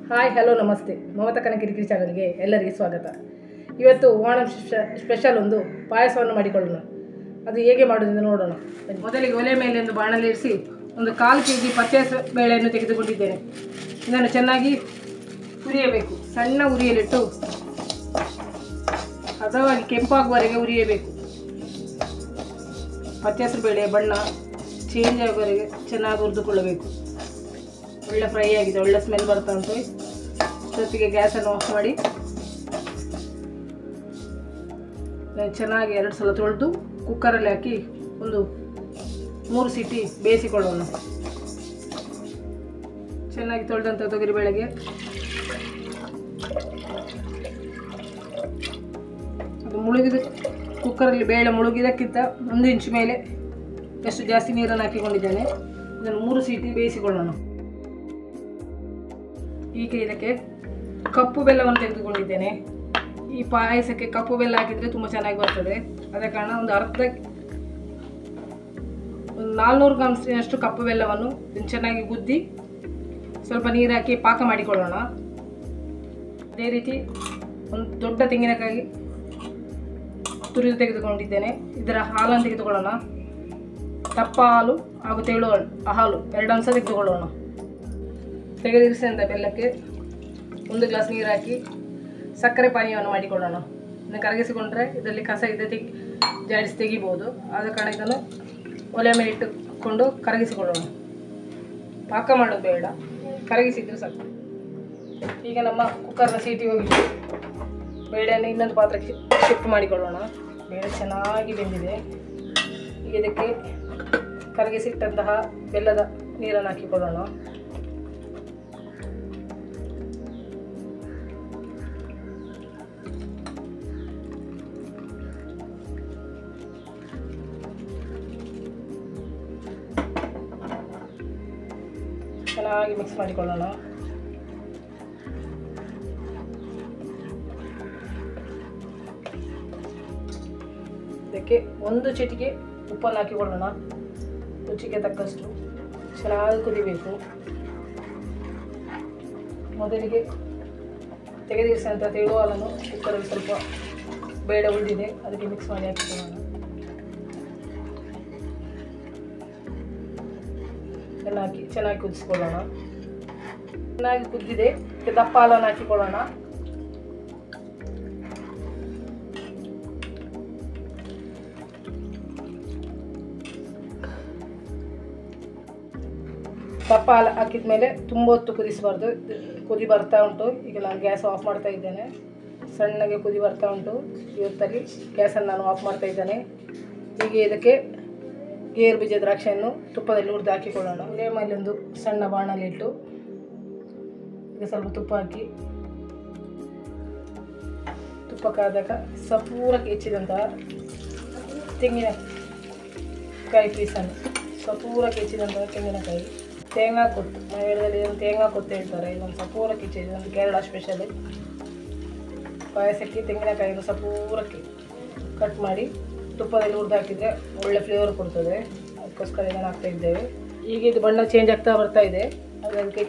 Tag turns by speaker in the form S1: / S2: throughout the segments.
S1: Hi hello ನಮಸ್ತೆ ಮಮತಾ ಕನಕಿರಿಕಿರಿ ಚಾನಲ್ಗೆ ಎಲ್ಲರಿಗೆ ಸ್ವಾಗತ. ಇವತ್ತು ಓಣಂ ಸ್ಪೆಷಲ್ ಒಂದು ಪಾಯಸವನ್ನು ಮಾಡಿಕೊಳ್ಳೋಣ. ಅದು ಹೇಗೆ ಮಾಡೋದನ್ನು ನೋಡೋಣ. ಮೊದಲಿಗೆ ಒಲೆ ಮೇಲೆ ಒಂದು ಬಾಣಲೆ ಇರಿಸಿ ಒಂದು 1/4 kg ಪಚ್ಚೆ ಬೇಳೆಯನ್ನು ತೆಗೆದುಕೊಂಡಿದ್ದೇನೆ. ಇದನ್ನು ಚೆನ್ನಾಗಿ ಹುರಿಯಬೇಕು. ಸಣ್ಣ ಉರಿಯಲಿಟ್ಟು ಹದವಾಗಿ ಕೆಂಪಾಗುವವರೆಗೆ ಹುರಿಯಬೇಕು. ಪಚ್ಚೆ ಬೇಳೆ ಬಣ್ಣ ಚೇಂಜ್ ಆಗುವವರೆಗೆ ಚೆನ್ನಾಗಿ ಹುರಿದುಕೊಳ್ಳಬೇಕು. ಒಳ್ಳೆ ಫ್ರೈ ಆಗಿದೆ, ಒಳ್ಳೆ ಸ್ಮೆಲ್ ಬರ್ತಾ ಉಂಟು. ಜೊತೆಗೆ ಗ್ಯಾಸನ್ನು ಆಫ್ ಮಾಡಿ ಚೆನ್ನಾಗಿ 2 ಸಲ ತೊಳೆದು ಕುಕ್ಕರಲ್ಲಿ ಹಾಕಿ ಒಂದು 3 ಸೀಟಿ ಬೇಯಿಸಿಕೊಳ್ಳೋಣ. ಚೆನ್ನಾಗಿ ತೊಳೆದಂಥ ತೊಗರಿಬೇಳೆಗೆ ಅದು ಮುಳುಗಿದ ಕುಕ್ಕರಲ್ಲಿ ಬೇಳೆ ಮುಳುಗಿದಕ್ಕಿಂತ 1 ಇಂಚು ಮೇಲೆ ಎಷ್ಟು ಜಾಸ್ತಿ ನೀರನ್ನು ಹಾಕಿಕೊಂಡಿದ್ದೇನೆ. ಇದನ್ನು 3 ಸೀಟಿ ಬೇಯಿಸಿಕೊಳ್ಳೋಣ. ಈಗ ಇದಕ್ಕೆ ಕಪ್ಪು ಬೆಲ್ಲವನ್ನು ತೆಗೆದುಕೊಂಡಿದ್ದೇನೆ. ಈ ಪಾಯಸಕ್ಕೆ ಕಪ್ಪು ಬೆಲ್ಲ ಹಾಕಿದರೆ ತುಂಬ ಚೆನ್ನಾಗಿ ಬರ್ತದೆ. ಅದ ಕಾರಣ ಒಂದು 400 ಗ್ರಾಮ್ನಷ್ಟು ಕಪ್ಪು ಬೆಲ್ಲವನ್ನು ಚೆನ್ನಾಗಿ ಗುದ್ದಿ ಸ್ವಲ್ಪ ನೀರು ಹಾಕಿ ಪಾಕ ಮಾಡಿಕೊಳ್ಳೋಣ. ಅದೇ ರೀತಿ ಒಂದು ದೊಡ್ಡ ತೆಂಗಿನಕಾಯಿ ತುರಿದು ತೆಗೆದುಕೊಂಡಿದ್ದೇನೆ. ಇದರ ಹಾಲನ್ನು ತೆಗೆದುಕೊಳ್ಳೋಣ. ದಪ್ಪ ಹಾಲು ಹಾಗೂ ತೆಳು ಹಾಲು 2 ಅಂಶ ತೆಗೆದುಕೊಳ್ಳೋಣ. ತೆಗೆದಿರಿಸಿದಂಥ ಬೆಲ್ಲಕ್ಕೆ 1 ಗ್ಲಾಸ್ ನೀರು ಹಾಕಿ ಸಕ್ಕರೆ ಪಾನೀಯವನ್ನು ಮಾಡಿಕೊಳ್ಳೋಣ. ಇದನ್ನು ಕರಗಿಸಿಕೊಂಡ್ರೆ ಇದರಲ್ಲಿ ಕಸ ಇದೆ ಜಾಡಿಸಿ ತೆಗಿಬೋದು. ಆದ ಕಾರಣ ಇದನ್ನು ಒಲೆ ಮೇಲೆ ಇಟ್ಟುಕೊಂಡು ಕರಗಿಸಿಕೊಳ್ಳೋಣ. ಪಾಕ ಮಾಡೋದು ಬೇಡ, ಕರಗಿಸಿದ್ರೆ ಸಾಕು. ಈಗ ನಮ್ಮ ಕುಕ್ಕರ್ನ ಸೀಟಿ ಹೋಗಿ ಬೇಳೆಯನ್ನು ಇನ್ನೊಂದು ಪಾತ್ರಕ್ಕೆ ಶಿಫ್ಟ್ ಮಾಡಿಕೊಳ್ಳೋಣ. ಬೇಳೆ ಚೆನ್ನಾಗಿ ಬೆಂದಿದೆ. ಈಗ ಇದಕ್ಕೆ ಕರಗಿಸಿಟ್ಟಂತಹ ಬೆಲ್ಲದ ನೀರನ್ನು ಹಾಕಿಕೊಳ್ಳೋಣ. ಚೆನ್ನಾಗಿ ಮಿಕ್ಸ್ ಮಾಡಿಕೊಳ್ಳೋಣ. ಇದಕ್ಕೆ 1 ಚಿಟಿಕೆ ಉಪ್ಪನ್ನು ಹಾಕಿಕೊಳ್ಳೋಣ. ರುಚಿಗೆ ತಕ್ಕಷ್ಟು ಚೆನ್ನಾಗಿ ಕುದಿಬೇಕು. ಮೊದಲಿಗೆ ತೆಗೆದಿರಿಸಿದಂಥ ತೆಳು ಹಾಲನ್ನು ಕುಕ್ಕರಲ್ಲಿ ಸ್ವಲ್ಪ ಬೇಳೆ ಉಳಿದಿದೆ ಅದಕ್ಕೆ ಮಿಕ್ಸ್ ಮಾಡಿ ಹಾಕಿಕೊಳ್ಳೋಣ. ಹಾಕಿ ಚೆನ್ನಾಗಿ ಕುದಿಸ್ಕೊಳ್ಳೋಣ. ಚೆನ್ನಾಗಿ ಕುದ್ದಿದೆ. ದಪ್ಪ ಹಾಲನ್ನು ಹಾಕಿಕೊಳ್ಳೋಣ. ದಪ್ಪ ಹಾಲು ಹಾಕಿದ ಮೇಲೆ ತುಂಬ ಹೊತ್ತು ಕುದಿಸಬಾರ್ದು. ಕುದಿ ಬರ್ತಾ ಉಂಟು. ಈಗ ನಾನು ಗ್ಯಾಸ್ ಆಫ್ ಮಾಡ್ತಾ ಇದ್ದೇನೆ. ಸಣ್ಣಗೆ ಕುದಿ ಬರ್ತಾ ಉಂಟು. ಇವತ್ತಲ್ಲಿ ಗ್ಯಾಸನ್ನು ನಾನು ಆಫ್ ಮಾಡ್ತಾ ಇದ್ದೇನೆ. ಹೀಗೆ ಇದಕ್ಕೆ ಗೇರು ಬೀಜ ದ್ರಾಕ್ಷಿಯನ್ನು ತುಪ್ಪದಲ್ಲಿ ಹುರಿದು ಹಾಕಿಕೊಳ್ಳೋಣ. ಒಲೆ ಮೇಲೆ ಒಂದು ಸಣ್ಣ ಬಾಣಲೆ ಇಟ್ಟು ಈಗ ಸ್ವಲ್ಪ ತುಪ್ಪ ಹಾಕಿ ತುಪ್ಪ ಕಾದಾಗ ಸಪೂರಕ್ಕೆ ಹೆಚ್ಚಿದಂತಹ ತೆಂಗಿನಕಾಯಿ ಪೀಸನ್ನು ಸಪೂರಕ್ಕೆ ಹೆಚ್ಚಿದಂತಹ ತೆಂಗಿನಕಾಯಿ, ತೇಂಗಾ ಕೊತ್ತು, ಮನೆಯಲ್ಲಿ ತೇಂಗಾ ಕೊತ್ತು ಹೇಳ್ತಾರೆ. ಇದೊಂದು ಸಪೂರಕ್ಕೆ ಹೆಚ್ಚಿದೆ. ಒಂದು ಕೇರಳ ಸ್ಪೆಷಲ್ ಪಾಯಸಕ್ಕೆ ತೆಂಗಿನಕಾಯಿಯನ್ನು ಸಪೂರಕ್ಕೆ ಕಟ್ ಮಾಡಿ ತುಪ್ಪದಲ್ಲಿ ಹುರಿದು ಹಾಕಿದರೆ ಒಳ್ಳೆ ಫ್ಲೇವರ್ ಕೊಡ್ತದೆ. ಅದಕ್ಕೋಸ್ಕರ ಇದನ್ನು ಹಾಕ್ತಾ ಇದ್ದೇವೆ. ಈಗ ಇದು ಬಣ್ಣ ಚೇಂಜ್ ಆಗ್ತಾ ಬರ್ತಾ ಇದೆ. ಅದಕ್ಕೆ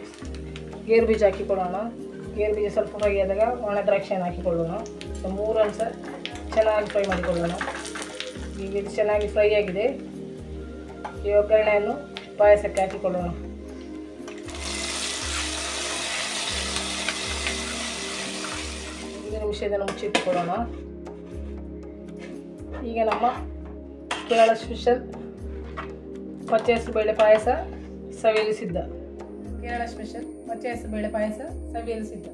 S1: ಗೇರು ಬೀಜ ಹಾಕಿಕೊಳ್ಳೋಣ. ಗೇರು ಬೀಜ ಸ್ವಲ್ಪ ಫ್ರೈ ಆದಾಗ ಒಣ ದ್ರಾಕ್ಷಿಯನ್ನು ಹಾಕಿಕೊಳ್ಳೋಣ. 3 ಅಂಶ ಚೆನ್ನಾಗಿ ಫ್ರೈ ಮಾಡಿಕೊಳ್ಳೋಣ. ಈಗ ಇದು ಚೆನ್ನಾಗಿ ಫ್ರೈ ಆಗಿದೆ. ಈ ಒಗ್ಗರಣೆಯನ್ನು ಪಾಯಸಕ್ಕೆ ಹಾಕಿಕೊಳ್ಳೋಣ. ಒಂದು ನಿಮಿಷ ಇದನ್ನು ಮುಚ್ಚಿಟ್ಟುಕೊಳ್ಳೋಣ. ಈಗ ನಮ್ಮ ಕೇರಳ ಸ್ಪೆಷಲ್ ಪಚ್ಚೆ ಬೇಳೆ ಪಾಯಸ ಸವಿಯಲು ಸಿದ್ಧ. ಕೇರಳ ಸ್ಪೆಷಲ್ ಪಚ್ಚೆ ಬೇಳೆ ಪಾಯಸ ಸವಿಯಲು ಸಿದ್ಧ.